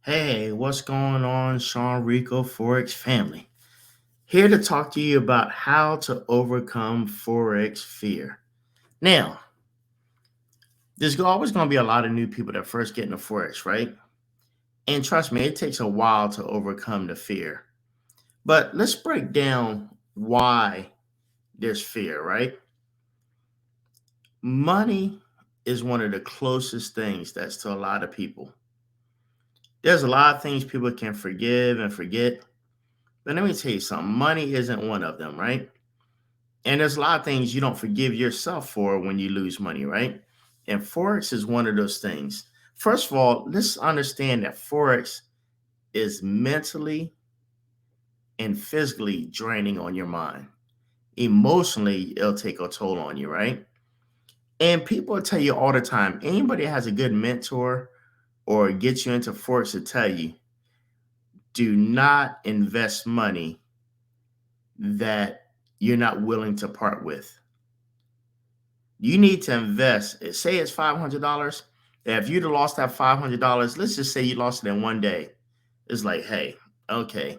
Hey, what's going on, Sean Rico Forex family? Here to talk to you about how to overcome Forex fear. Now, there's always going to be a lot of new people that first get into Forex, right? And trust me, it takes a while to overcome the fear. But let's break down why there's fear, right? Money is one of the closest things that's to a lot of people. There's a lot of things people can forgive and forget. But let me tell you something, money isn't one of them, right? And there's a lot of things you don't forgive yourself for when you lose money, right? And Forex is one of those things. First of all, let's understand that Forex is mentally and physically draining on your mind. Emotionally, it'll take a toll on you, right? And people tell you all the time, anybody that has a good mentor or gets you into Forex to tell you, do not invest money that you're not willing to part with. You need to invest. Say it's $500. If you'd have lost that $500, let's just say you lost it in one day. It's like, hey, okay,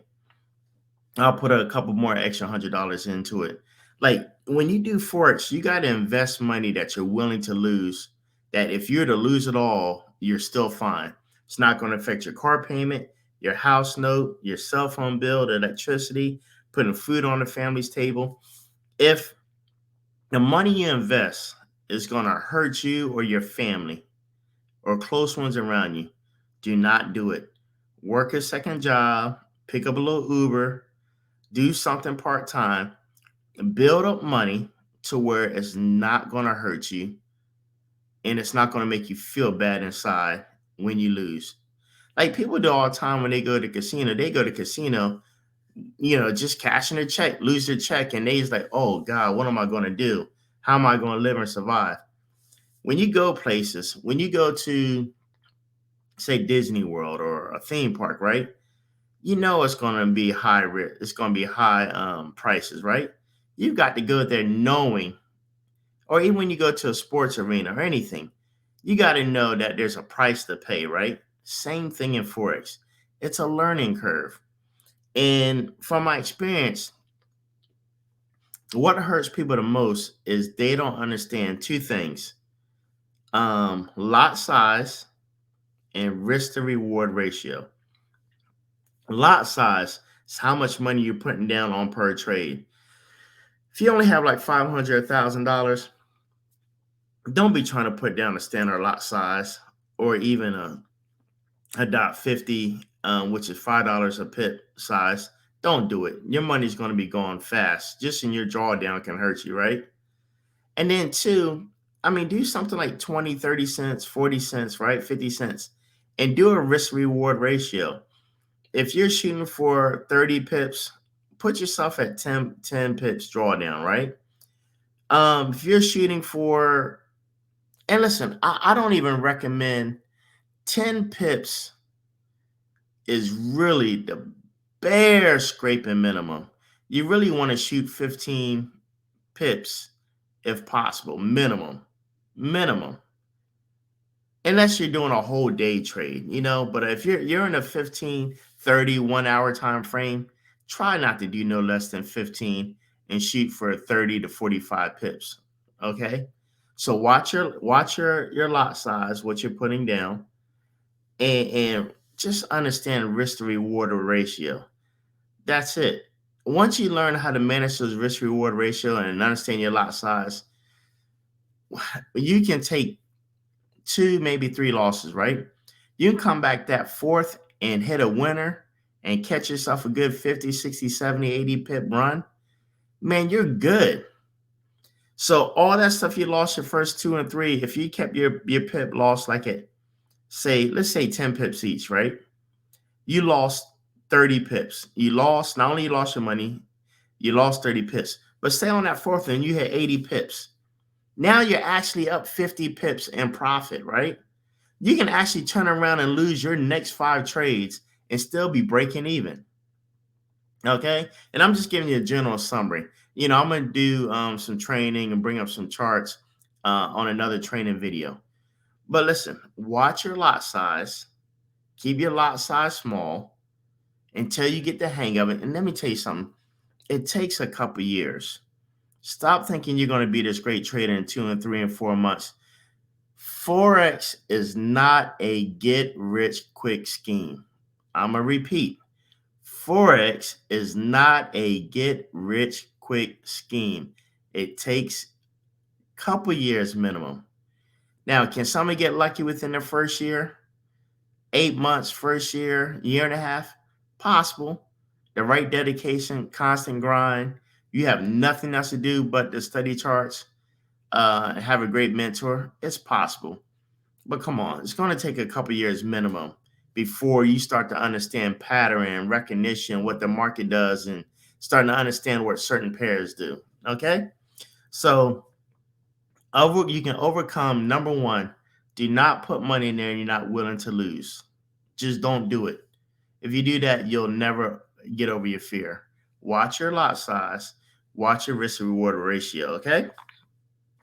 I'll put a couple more extra $100 into it. Like when you do Forex, you got to invest money that you're willing to lose. That if you're to lose it all, you're still fine. It's not going to affect your car payment, your house note, your cell phone bill, the electricity, putting food on the family's table. If the money you invest is going to hurt you or your family or close ones around you, do not do it. Work a second job, pick up a little Uber, do something part time, build up money to where it's not going to hurt you and it's not going to make you feel bad inside when you lose. Like people do all the time when they go to casino, just cashing a check, lose their check, and they just like, oh God, what am I going to do? How am I going to live and survive? When you go places, when you go to, say, Disney World or a theme park, right? You know it's going to be high risk. It's going to be high prices, right? You've got to go there knowing, or even when you go to a sports arena or anything, you got to know that there's a price to pay, right? Same thing in Forex. It's a learning curve. And from my experience, what hurts people the most is they don't understand two things: lot size and risk to reward ratio. Lot size is how much money you're putting down on per trade. If you only have like 500, $1,000, don't be trying to put down a standard lot size or even a dot 50, which is $5 a pip size. Don't do it. Your money's going to be gone fast. Just in your drawdown can hurt you, right? And then two, I mean, do something like 20, 30 cents, 40 cents, right? 50 cents, and do a risk reward ratio. If you're shooting for 30 pips, put yourself at 10 pips drawdown, right? If you're shooting for, and listen, I don't even recommend 10 pips is really the bare scraping minimum. You really want to shoot 15 pips if possible, minimum. Unless you're doing a whole day trade, but if you're in a 15, 30 1 hour time frame, try not to do no less than 15 and shoot for 30 to 45 pips. Okay. So watch your lot size, what you're putting down, and just understand risk to reward ratio. That's it. Once you learn how to manage those risk reward ratio and understand your lot size, you can take two, maybe three losses, right? You can come back that fourth and hit a winner and catch yourself a good 50, 60, 70, 80 pip run. Man, you're good. So all that stuff you lost your first two and three, if you kept your pip loss like at, let's say 10 pips each, right? You lost 30 pips. Not only you lost your money, you lost 30 pips. But stay on that fourth and you hit 80 pips. Now you're actually up 50 pips in profit, right? You can actually turn around and lose your next five trades and still be breaking even. Okay. And I'm just giving you a general summary. I'm going to do some training and bring up some charts on another training video. But listen, watch your lot size Keep your lot size small until you get the hang of it. And let me tell you something, it takes a couple years. Stop thinking you're going to be this great trader in 2 and 3 and 4 months. Forex is not a get rich quick scheme. I'm going to repeat. Forex is not a get rich quick scheme. It takes a couple years minimum. Now, can somebody get lucky within the first year? 8 months, first year, year and a half? Possible. The right dedication, constant grind. You have nothing else to do but to study charts, have a great mentor. It's possible. But come on, it's going to take a couple years minimum before you start to understand pattern and recognition, what the market does, and starting to understand what certain pairs do. Okay? So you can overcome, number one, do not put money in there you're not willing to lose. Just don't do it. If you do that, you'll never get over your fear. Watch your lot size, watch your risk to reward ratio. Okay?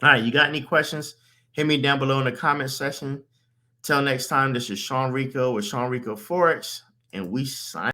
All right, you got any questions? Hit me down below in the comment section. Till next time, this is Sean Rico with Sean Rico Forex, and we sign.